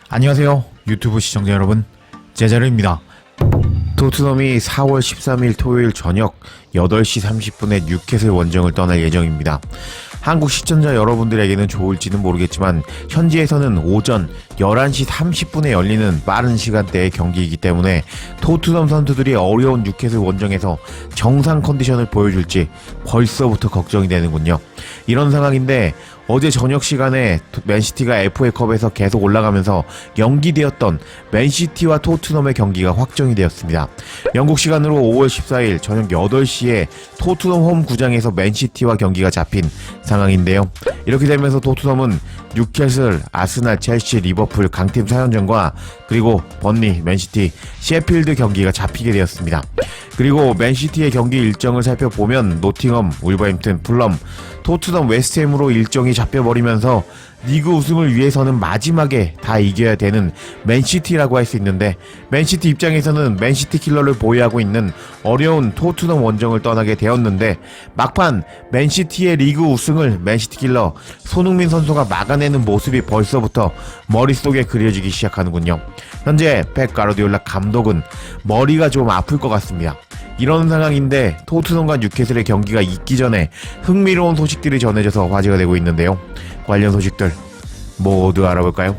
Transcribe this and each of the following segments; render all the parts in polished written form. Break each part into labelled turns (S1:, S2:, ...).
S1: 안녕하세요 유튜브 시청자 여러분, 제자르입니다. 토트넘이 4월 13일 토요일 저녁 8시 30분에 뉴캐슬 원정을 떠날 예정입니다. 한국 시청자 여러분들에게는 좋을지는 모르겠지만 현지에서는 오전 11시 30분에 열리는 빠른 시간대의 경기이기 때문에 토트넘 선수들이 어려운 뉴캐슬 원정에서 정상 컨디션을 보여줄지 벌써부터 걱정이 되는군요. 이런 상황인데 어제 저녁 시간에 맨시티가 FA컵에서 계속 올라가면서 연기되었던 맨시티와 토트넘의 경기가 확정이 되었습니다. 영국 시간으로 5월 14일 저녁 8시에 토트넘 홈 구장에서 맨시티와 경기가 잡힌 상황인데요. 이렇게 되면서 토트넘은 뉴캐슬, 아스날, 첼시, 리버풀 강팀 4연전과 그리고 번리, 맨시티, 셰필드 경기가 잡히게 되었습니다. 그리고 맨시티의 경기 일정을 살펴보면 노팅엄, 울버햄튼, 풀럼, 토트넘, 웨스트햄으로 일정이 잡혀버리면서 리그 우승을 위해서는 마지막에 다 이겨야 되는 맨시티라고 할 수 있는데, 맨시티 입장에서는 맨시티 킬러를 보유하고 있는 어려운 토트넘 원정을 떠나게 되었는데 막판 맨시티의 리그 우승을 맨시티 킬러 손흥민 선수가 막아내는 모습이 벌써부터 머릿속에 그려지기 시작하는군요. 현재 펩 가르디올라 감독은 머리가 좀 아플 것 같습니다. 이런 상황인데 토트넘과 뉴캐슬의 경기가 있기 전에 흥미로운 소식들이 전해져서 화제가 되고 있는데요. 관련 소식들 모두 알아볼까요?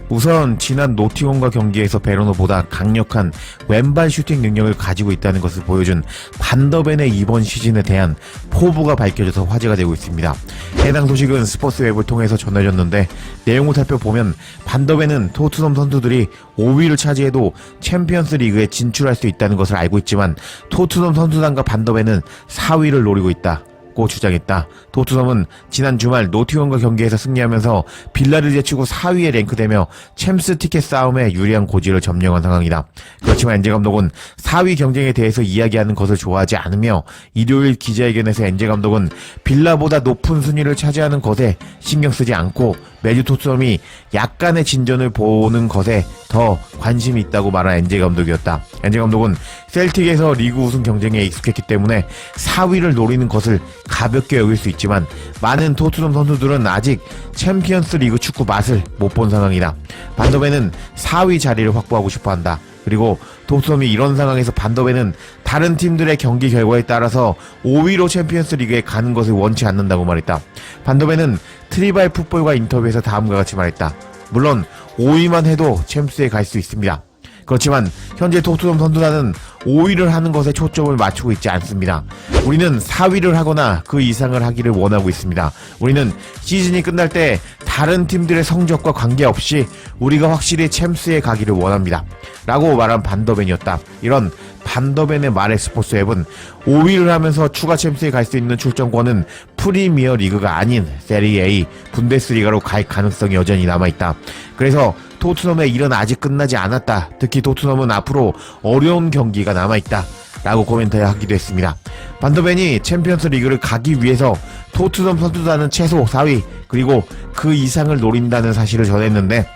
S1: 우선 지난 노팅엄과 경기에서 베르노보다 강력한 왼발 슈팅 능력을 가지고 있다는 것을 보여준 반더벤의 이번 시즌에 대한 포부가 밝혀져서 화제가 되고 있습니다. 해당 소식은 스포츠웹을 통해서 전해졌는데 내용을 살펴보면 반더벤은 토트넘 선수들이 5위를 차지해도 챔피언스 리그에 진출할 수 있다는 것을 알고 있지만 토트넘 선수단과 반더벤은 4위를 노리고 있다 고 주장했다. 토트넘은 지난 주말 노팅엄과 경기에서 승리하면서 빌라를 제치고 4위에 랭크되며 챔스 티켓 싸움에 유리한 고지를 점령한 상황이다. 그렇지만 엔제 감독은 4위 경쟁에 대해서 이야기하는 것을 좋아하지 않으며 일요일 기자회견에서 엔제 감독은 빌라보다 높은 순위를 차지하는 것에 신경 쓰지 않고 매주 토트넘이 약간의 진전을 보는 것에 더 관심이 있다고 말한 엔제 감독이었다. 엔제 감독은 셀틱에서 리그 우승 경쟁에 익숙했기 때문에 4위를 노리는 것을 가볍게 여길 수 있지만 많은 토트넘 선수들은 아직 챔피언스 리그 축구 맛을 못 본 상황이다. 반더벤은 4위 자리를 확보하고 싶어한다. 그리고 토트넘이 이런 상황에서 반더벤은 다른 팀들의 경기 결과에 따라서 5위로 챔피언스 리그에 가는 것을 원치 않는다고 말했다. 반더벤은 트리발 풋볼과 인터뷰에서 다음과 같이 말했다. 물론 5위만 해도 챔스에 갈 수 있습니다. 그렇지만 현재 토트넘 선수단은 5위를 하는 것에 초점을 맞추고 있지 않습니다. 우리는 4위를 하거나 그 이상을 하기를 원하고 있습니다. 우리는 시즌이 끝날 때 다른 팀들의 성적과 관계없이 우리가 확실히 챔스에 가기를 원합니다. 라고 말한 반더벤이었다. 이런 반더벤의 말에 스포츠앱은 5위를 하면서 추가 챔스에 갈 수 있는 출전권은 프리미어 리그가 아닌 세리에 A, 분데스리가로 갈 가능성이 여전히 남아있다. 그래서 토트넘의 일은 아직 끝나지 않았다. 특히 토트넘은 앞으로 어려운 경기가 남아있다. 라고 코멘트하기도 했습니다. 반더벤이 챔피언스 리그를 가기 위해서 토트넘 선수단은 최소 4위 그리고 그 이상을 노린다는 사실을 전했는데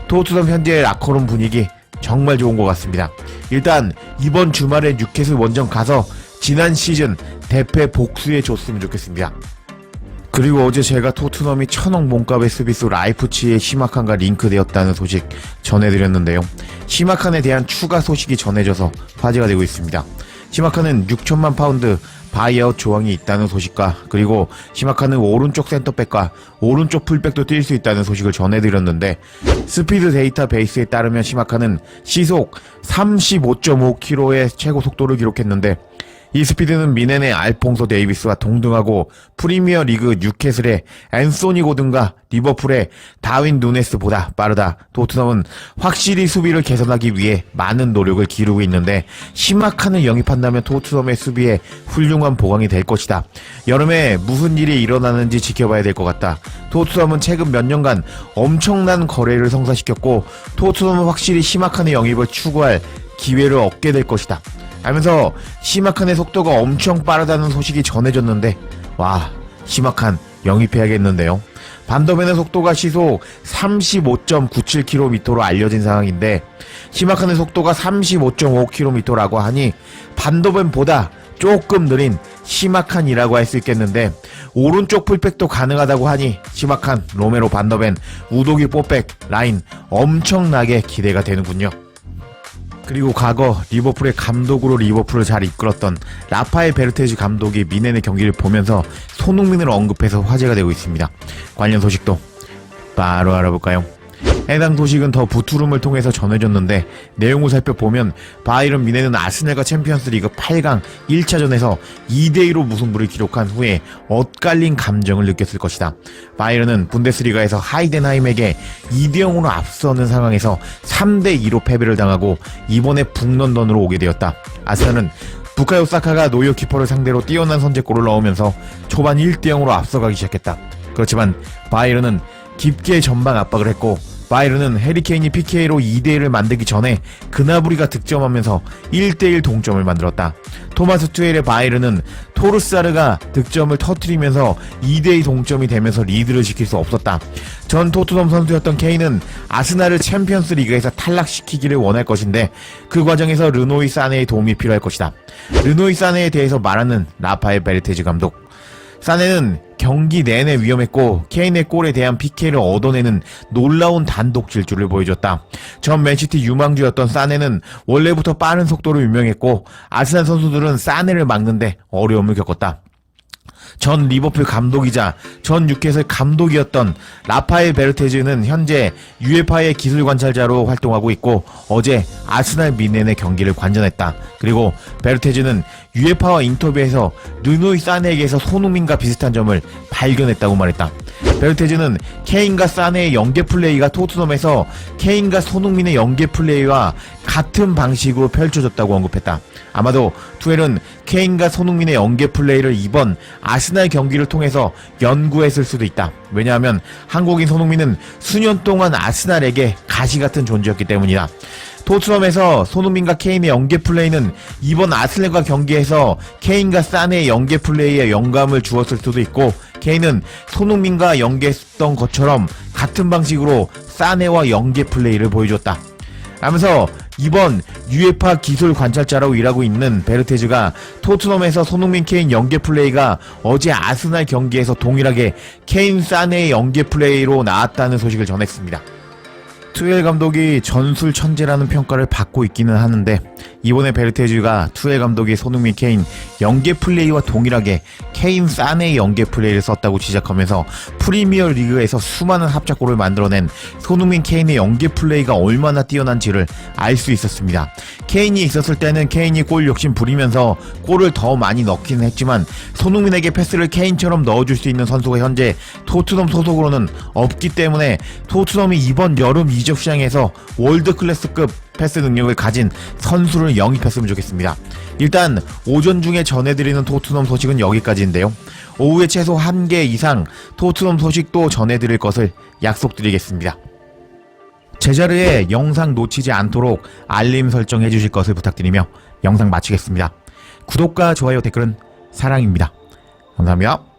S1: 토트넘 현재의 라커룸 분위기 정말 좋은 것 같습니다. 일단 이번 주말에 뉴캐슬 원정 가서 지난 시즌 대패 복수해 줬으면 좋겠습니다. 그리고 어제 제가 토트넘이 1000억 몸값의 수비수 라이프치히의 시마칸과 링크되었다는 소식 전해드렸는데요. 시마칸에 대한 추가 소식이 전해져서 화제가 되고 있습니다. 시마칸은 6천만 파운드 바이아웃 조항이 있다는 소식과 그리고 시마칸은 오른쪽 센터백과 오른쪽 풀백도 뛸 수 있다는 소식을 전해드렸는데 스피드 데이터베이스에 따르면 시마칸은 시속 35.5km의 최고 속도를 기록했는데 이 스피드는 미넨의 알퐁소 데이비스와 동등하고 프리미어 리그 뉴캐슬의 앤소니 고든과 리버풀의 다윈 누네스보다 빠르다. 토트넘은 확실히 수비를 개선하기 위해 많은 노력을 기르고 있는데 시마칸을 영입한다면 토트넘의 수비에 훌륭한 보강이 될 것이다. 여름에 무슨 일이 일어나는지 지켜봐야 될 것 같다. 토트넘은 최근 몇 년간 엄청난 거래를 성사시켰고 토트넘은 확실히 시마칸의 영입을 추구할 기회를 얻게 될 것이다. 하면서 시마칸의 속도가 엄청 빠르다는 소식이 전해졌는데 와, 시마칸 영입해야겠는데요. 반더벤의 속도가 시속 35.97km로 알려진 상황인데 시마칸의 속도가 35.5km라고 하니 반더벤보다 조금 느린 시마칸이라고 할 수 있겠는데 오른쪽 풀백도 가능하다고 하니 시마칸, 로메로 반더벤, 우도기 뽀백 라인 엄청나게 기대가 되는군요. 그리고 과거 리버풀의 감독으로 리버풀을 잘 이끌었던 라파엘 베르테즈 감독이 미넨의 경기를 보면서 손흥민을 언급해서 화제가 되고 있습니다. 관련 소식도 바로 알아볼까요? 해당 소식은 더 부투룸을 통해서 전해졌는데 내용을 살펴보면 바이른 미넨은 아스날과 챔피언스리그 8강 1차전에서 2대2로 무승부를 기록한 후에 엇갈린 감정을 느꼈을 것이다. 바이른은 분데스리가에서 하이덴하임에게 2대0으로 앞서는 상황에서 3대2로 패배를 당하고 이번에 북런던으로 오게 되었다. 아스날은 부카요 사카가 노이어 키퍼를 상대로 뛰어난 선제골을 넣으면서 초반 1대0으로 앞서가기 시작했다. 그렇지만 바이른은 깊게 전방 압박을 했고 바이른은 해리케인이 PK로 2대1을 만들기 전에 그나브리가 득점하면서 1대1 동점을 만들었다. 토마스 투헬의 바이른은 토르사르가 득점을 터뜨리면서 2대2 동점이 되면서 리드를 지킬 수 없었다. 전 토트넘 선수였던 케인은 아스날을 챔피언스 리그에서 탈락시키기를 원할 것인데 그 과정에서 르노이 사네의 도움이 필요할 것이다. 르노이 사네에 대해서 말하는 라파엘 베르테즈 감독. 사네는 경기 내내 위험했고 케인의 골에 대한 PK를 얻어내는 놀라운 단독 질주를 보여줬다. 전 맨시티 유망주였던 사네는 원래부터 빠른 속도로 유명했고 아스날 선수들은 사네를 막는데 어려움을 겪었다. 전 리버풀 감독이자 전 뉴캐슬 감독이었던 라파엘 베르테즈는 현재 UEFA의 기술 관찰자로 활동하고 있고 어제 아스날 미넨의 경기를 관전했다. 그리고 베르테즈는 UEFA와 인터뷰에서 르노이 사네에게서 손흥민과 비슷한 점을 발견했다고 말했다. 베르테즈는 케인과 사네의 연계 플레이가 토트넘에서 케인과 손흥민의 연계 플레이와 같은 방식으로 펼쳐졌다고 언급했다. 아마도 투헬은 케인과 손흥민의 연계 플레이를 이번 아스날 경기를 통해서 연구했을 수도 있다. 왜냐하면 한국인 손흥민은 수년 동안 아스날에게 가시같은 존재였기 때문이다. 토트넘에서 손흥민과 케인의 연계 플레이는 이번 아스날과 경기에서 케인과 사네의 연계 플레이에 영감을 주었을 수도 있고 케인은 손흥민과 연계했던 것처럼 같은 방식으로 사네와 연계 플레이를 보여줬다. 라면서 이번 UEFA 기술 관찰자라고 일하고 있는 베르테즈가 토트넘에서 손흥민 케인 연계 플레이가 어제 아스날 경기에서 동일하게 케인 사네의 연계 플레이로 나왔다는 소식을 전했습니다. 투헬 감독이 전술 천재라는 평가를 받고 있기는 하는데 이번에 베르테즈가 투헬 감독이 손흥민 케인 연계 플레이와 동일하게 케인 사네의 연계 플레이를 썼다고 지적하면서 프리미어 리그에서 수많은 합작골을 만들어낸 손흥민 케인의 연계 플레이가 얼마나 뛰어난지를 알 수 있었습니다. 케인이 있었을 때는 케인이 골 욕심 부리면서 골을 더 많이 넣기는 했지만 손흥민에게 패스를 케인처럼 넣어줄 수 있는 선수가 현재 토트넘 소속으로는 없기 때문에 토트넘이 이번 여름 이적 시장에서 월드 클래스급 패스 능력을 가진 선수를 영입했으면 좋겠습니다. 일단 오전 중에 전해드리는 토트넘 소식은 여기까지인데요. 오후에 최소 1개 이상 토트넘 소식도 전해드릴 것을 약속드리겠습니다. 제자리에 영상 놓치지 않도록 알림 설정해주실 것을 부탁드리며 영상 마치겠습니다. 구독과 좋아요 댓글은 사랑입니다. 감사합니다.